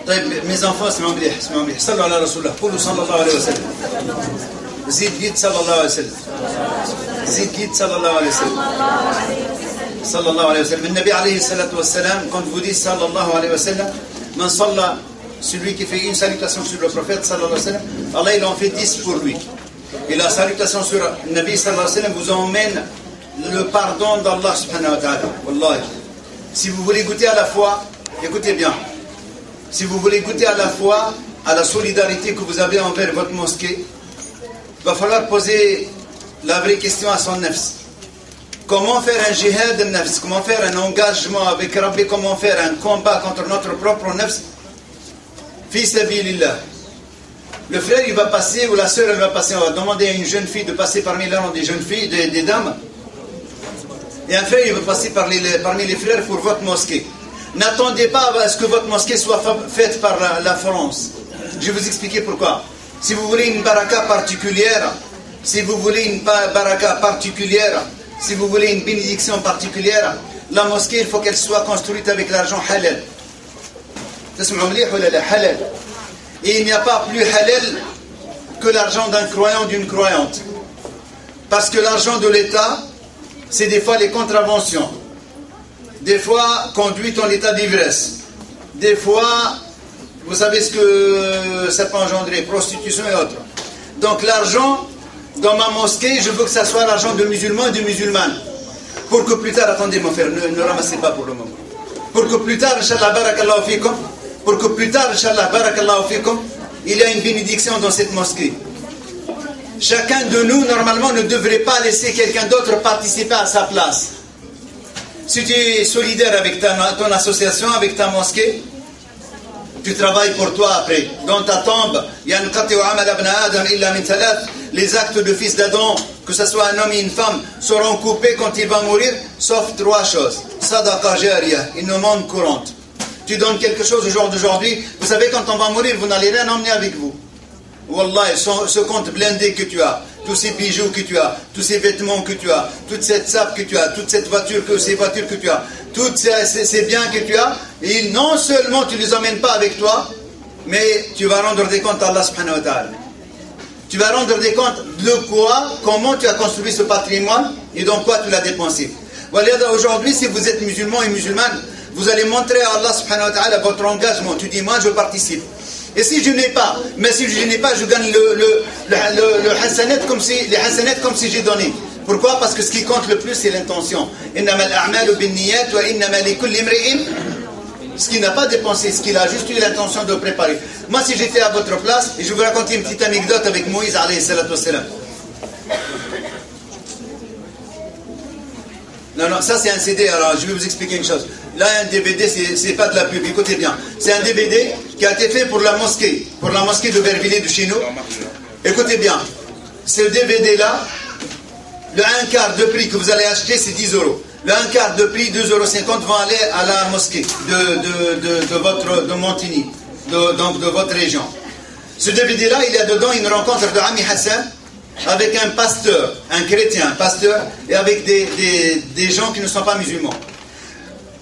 طيب mes enfants اسمعوا مليح اسمعوا مليح صلوا على رسول الله قولوا صلى الله عليه وسلم زيد قيد صلى الله عليه وسلم زيد قيد صلى الله عليه وسلم صلى الله عليه وسلم النبي عليه الصلاة والسلام quand vous dites صلى الله عليه وسلم من صلى celui qui fait une salutation sur le prophète sallallahu alayhi wa sallam Allah il en fait 10 pour lui et la salutation sur le Nabi sallallahu alayhi wa sallam vous emmène le pardon d'Allah subhanahu wa ta'ala wallahi si vous voulez goûter à la foi écoutez bien si vous voulez goûter à la foi à la solidarité que vous avez envers votre mosquée il va falloir poser la vraie question à son nafs. Comment faire un jihad al-nafs? Comment faire un engagement avec Rabbi? Comment faire un combat contre notre propre nafs? Fi sabilillah. Le frère il va passer ou la sœur elle va passer, on va demander à une jeune fille de passer parmi les rangs des jeunes filles, des dames. Et un frère il va passer parmi les frères pour votre mosquée. N'attendez pas à ce que votre mosquée soit faite par la France. Je vais vous expliquer pourquoi. Si vous voulez une baraka particulière, si vous voulez une baraka particulière, si vous voulez une bénédiction particulière, la mosquée, il faut qu'elle soit construite avec l'argent halal. Et il n'y a pas plus halal que l'argent d'un croyant, d'une croyante. Parce que l'argent de l'État, c'est des fois les contraventions. Des fois, conduite en état d'ivresse. Des fois, vous savez ce que ça peut engendrer, prostitution et autres. Donc l'argent, dans ma mosquée, je veux que ça soit l'argent de musulmans et de musulmanes. Pour que plus tard, attendez mon frère, ne ramassez pas pour le moment. Pour que plus tard, Inch'Allah, barakallahu fikum, pour que plus tard, Inch'Allah, barakallahu fikum, il y a une bénédiction dans cette mosquée. Chacun de nous, normalement, ne devrait pas laisser quelqu'un d'autre participer à sa place. Si tu es solidaire avec ton association, avec ta mosquée, tu travailles pour toi après. Dans ta tombe, les actes de fils d'Adam, que ce soit un homme et une femme, seront coupés quand il va mourir, sauf 3 choses. Sadaqa jariyah, une aumône courante. Tu donnes quelque chose au jour d'aujourd'hui, vous savez, quand on va mourir, vous n'allez rien emmener avec vous. Wallah, ce compte blindé que tu as, tous ces bijoux que tu as, tous ces vêtements que tu as, toute cette sape que tu as, toute cette voiture, ces voitures que tu as, tous ces biens que tu as, et non seulement tu ne les emmènes pas avec toi, mais tu vas rendre des comptes à Allah subhanahu wa ta'ala. Tu vas rendre des comptes de quoi, comment tu as construit ce patrimoine et dans quoi tu l'as dépensé. Voilà, aujourd'hui, si vous êtes musulman et musulmane, vous allez montrer à Allah subhanahu wa ta'ala votre engagement. Tu dis, moi je participe. Et si je n'ai pas, mais si je n'ai pas, je gagne le hasanet comme si, les hasanets comme si j'ai donné. Pourquoi? Parce que ce qui compte le plus, c'est l'intention. Ce qui n'a pas dépensé, ce qu'il a juste eu l'intention de préparer. Moi, si j'étais à votre place, et je vais vous raconter une petite anecdote avec Moïse, alayhi salatu wassalam. Non, ça c'est un CD, alors je vais vous expliquer une chose. Là, un DVD, c'est pas de la pub, écoutez bien. C'est un DVD qui a été fait pour la mosquée de Vervilliers de chez nous. Écoutez bien, ce DVD-là, le 1/4 de prix que vous allez acheter, c'est 10 €. Le 1/4 de prix, 2,50 € vont aller à la mosquée de Montigny, donc de votre région. Ce DVD-là, il y a dedans une rencontre de Ami Hassan avec un pasteur, un chrétien, un pasteur, et avec des gens qui ne sont pas musulmans.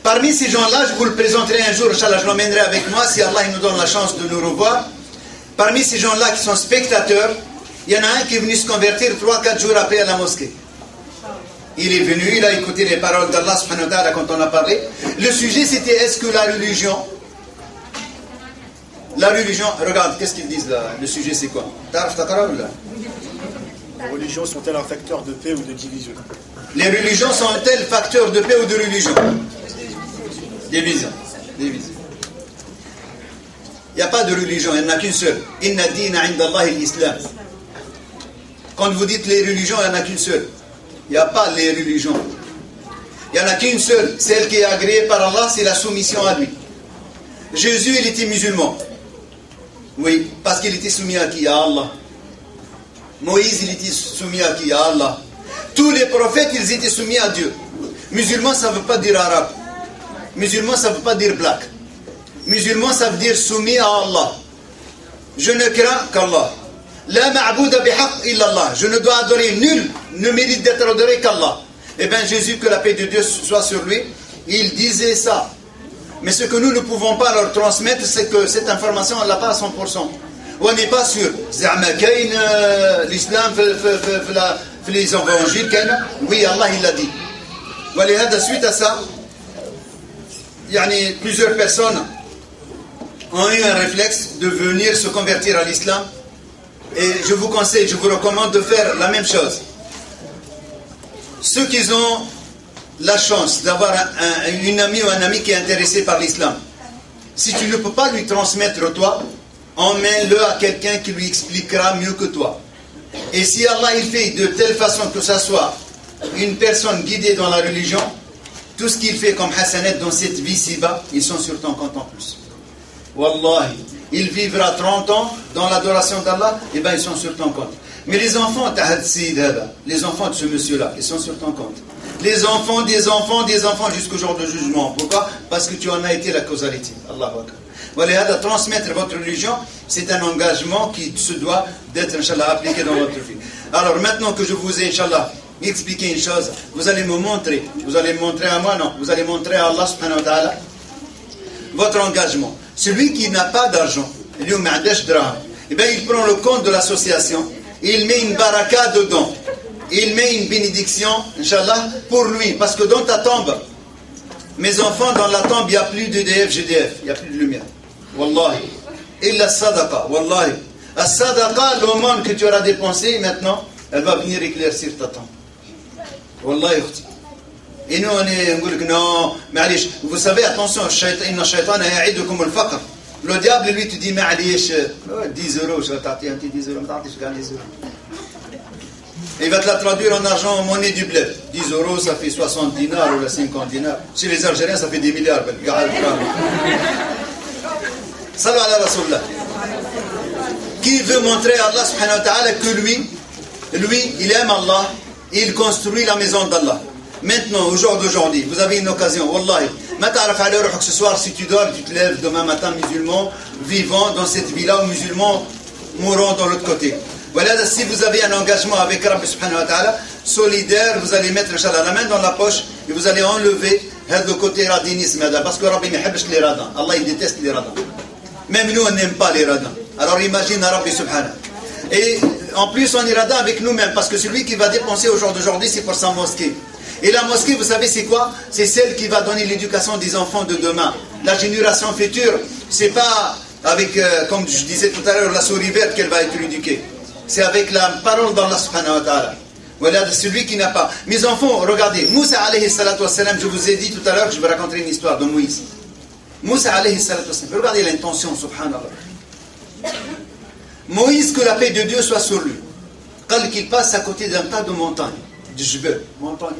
Parmi ces gens-là, je vous le présenterai un jour, Inch'Allah, je l'emmènerai avec moi, si Allah nous donne la chance de nous revoir. Parmi ces gens-là qui sont spectateurs, il y en a un qui est venu se convertir 3-4 jours après à la mosquée. Il est venu, il a écouté les paroles d'Allah subhanahu wa ta'ala quand on a parlé. Le sujet c'était, est-ce que la religion, regarde, qu'est-ce qu'ils disent là? Le sujet c'est quoi? Les religions sont-elles un facteur de paix ou de division? Les religions sont-elles facteurs de paix ou de religion? Division. Il n'y a pas de religion, il n'y en a qu'une seule. Inna dina inda Allah l'islam. Quand vous dites les religions, il n'y en a qu'une seule. Il n'y a pas les religions. Il n'y en a qu'une seule. Celle qui est agréée par Allah, c'est la soumission à lui. Jésus, il était musulman. Oui, parce qu'il était soumis à qui? À Allah. Moïse, il était soumis à qui? À Allah. Tous les prophètes, ils étaient soumis à Dieu. Musulman, ça ne veut pas dire arabe. Musulman, ça ne veut pas dire black. Musulman, ça veut dire soumis à Allah. Je ne crains qu'Allah. La ma'bouda bihaq illallah. Je ne dois adorer, nul ne mérite d'être adoré qu'Allah. Eh bien Jésus, que la paix de Dieu soit sur lui, il disait ça. Mais ce que nous ne pouvons pas leur transmettre, c'est que cette information, on ne l'a pas à 100%. On n'est pas sûr. L'islam, les évangiles, oui, Allah, il l'a dit. Suite à ça, plusieurs personnes ont eu un réflexe de venir se convertir à l'islam. Et je vous conseille, je vous recommande de faire la même chose. Ceux qui ont la chance d'avoir une amie ou un ami qui est intéressé par l'islam, si tu ne peux pas lui transmettre toi, emmène-le à quelqu'un qui lui expliquera mieux que toi. Et si Allah il fait de telle façon que ça soit une personne guidée dans la religion, tout ce qu'il fait comme hasanat dans cette vie ci-bas, ils sont sur ton compte en plus. Wallahi, il vivra 30 ans dans l'adoration d'Allah, et bien ils sont sur ton compte. Mais les enfants, les enfants de ce monsieur-là, ils sont sur ton compte. Les enfants, des enfants, des enfants jusqu'au jour de jugement. Pourquoi? Parce que tu en as été la causalité. Allahu Akbar. Voilà, transmettre votre religion, c'est un engagement qui se doit d'être, Inch'Allah, appliqué dans votre vie. Alors maintenant que je vous ai, Inch'Allah, expliqué une chose, vous allez me montrer à moi, non, vous allez montrer à Allah subhanahu wa ta'ala votre engagement. Celui qui n'a pas d'argent, eh bien, il prend le compte de l'association, il met une baraka dedans, il met une bénédiction, Inch'Allah, pour lui, parce que dans ta tombe, mes enfants, dans la tombe, il n'y a plus d'EDF, GDF, il n'y a plus de lumière. Wallahi. Illa sadaqa, wallahi. La sadaqa, l'aumône que tu auras dépensé, maintenant, elle va venir éclaircir ta tombe. Wallahi. Et nous, on dit non, معليش. Vous savez, attention, le diable, lui, te dit, معليش, 10 euros, je vais t'acheter un petit 10 euros, je gagne 10 euros. Il va te la traduire en argent, en monnaie du bled. 10 euros, ça fait 60 dinars ou 50 dinars. Chez les Algériens, ça fait des milliards. Salut ala Rasulullah. Qui veut montrer à Allah subhanahu wa ta'ala que lui, il aime Allah et il construit la maison d'Allah. Maintenant, au jour d'aujourd'hui, vous avez une occasion, wallahi. Ce soir, si tu dors, tu te lèves demain matin musulman, vivant dans cette vie-là, ou musulman mourant dans l'autre côté. Voilà, si vous avez un engagement avec Rabbi subhanahu wa ta'ala, solidaire, vous allez mettre la main dans la poche et vous allez enlever le côté radinisme. Parce que Rabbi n'aime les radins. Allah il déteste les radins. Même nous, on n'aime pas les radins. Alors imagine Rabbi subhanahu. Et en plus, on est radin avec nous-mêmes. Parce que celui qui va dépenser au jour d'aujourd'hui, c'est pour sa mosquée. Et la mosquée, vous savez, c'est quoi? C'est celle qui va donner l'éducation des enfants de demain. La génération future, c'est pas avec, comme je disais tout à l'heure, la souris verte qu'elle va être éduquée. C'est avec la parole d'Allah subhanahu wa ta'ala. Voilà, celui qui n'a pas. Mes enfants, regardez, Moussa alayhi salatu wassalam, je vous ai dit tout à l'heure que je vais raconter une histoire de Moïse. Moussa alayhi salatu wassalam, regardez l'intention, subhanallah. Moïse, que la paix de Dieu soit sur lui. Quand il passe à côté d'un tas de montagnes, de jebel, montagne.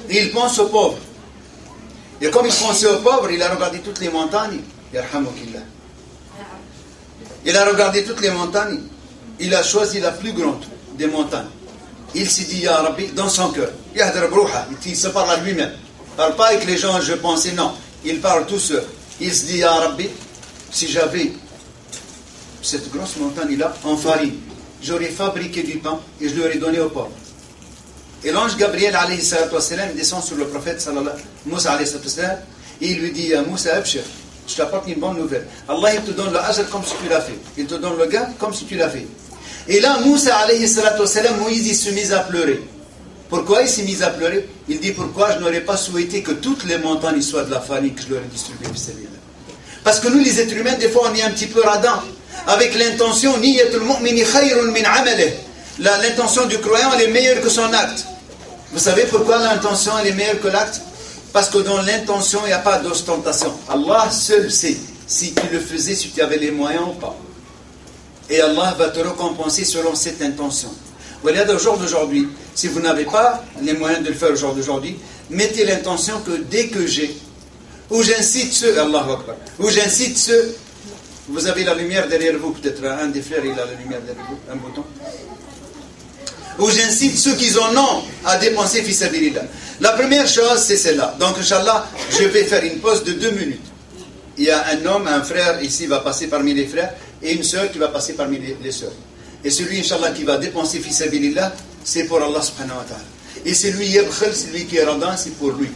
Et il pense aux pauvres. Et comme il pensait aux pauvres, il a regardé toutes les montagnes. Yarhamukillah. Il a regardé toutes les montagnes. Il a choisi la plus grande des montagnes. Il s'est dit, Ya Rabbi, dans son cœur. Il se parle à lui-même. Il ne parle pas avec les gens, je pensais, non. Il parle tout seul. Il se dit, Ya Rabbi, si j'avais cette grosse montagne-là en farine, j'aurais fabriqué du pain et je l'aurais donné aux pauvres. Et l'ange Gabriel alayhi salatu wassalam descend sur le prophète Moussa alayhi salatu wassalam et il lui dit, Moussa, abshir, je t'apporte une bonne nouvelle. Allah il te donne le ajr comme si tu l'as fait. Il te donne le gain comme si tu l'as fait. Et là, Moussa alayhi salatu wassalam, Moïse il se mit à pleurer. Pourquoi il s'est mis à pleurer? Il dit, pourquoi je n'aurais pas souhaité que toutes les montagnes soient de la farine que je leur ai distribuée. Parce que nous les êtres humains, des fois on est un petit peu radins. Avec l'intention, niyatul mu'mini khayrun min amalih. L'intention du croyant, elle est meilleure que son acte. Vous savez pourquoi l'intention, elle est meilleure que l'acte? Parce que dans l'intention, il n'y a pas d'ostentation. Allah seul sait si tu le faisais, si tu avais les moyens ou pas. Et Allah va te récompenser selon cette intention. Voilà, au jour d'aujourd'hui, si vous n'avez pas les moyens de le faire au jour d'aujourd'hui, mettez l'intention que dès que j'ai, ou j'incite ceux, Allahu Akbar, ou j'incite ceux, vous avez la lumière derrière vous, peut-être un des frères, il a la lumière derrière vous, un bouton. Où j'incite ceux qui en ont à dépenser fi sabilillah. La première chose, c'est celle-là. Donc, Inch'Allah, je vais faire une pause de 2 minutes. Il y a un homme, un frère, ici, va passer parmi les frères, et une sœur qui va passer parmi les sœurs. Et celui, Inch'Allah, qui va dépenser fi sabilillah, c'est pour Allah subhanahu wa ta'ala. Et celui, Yabkhal, celui qui est radin, c'est pour lui.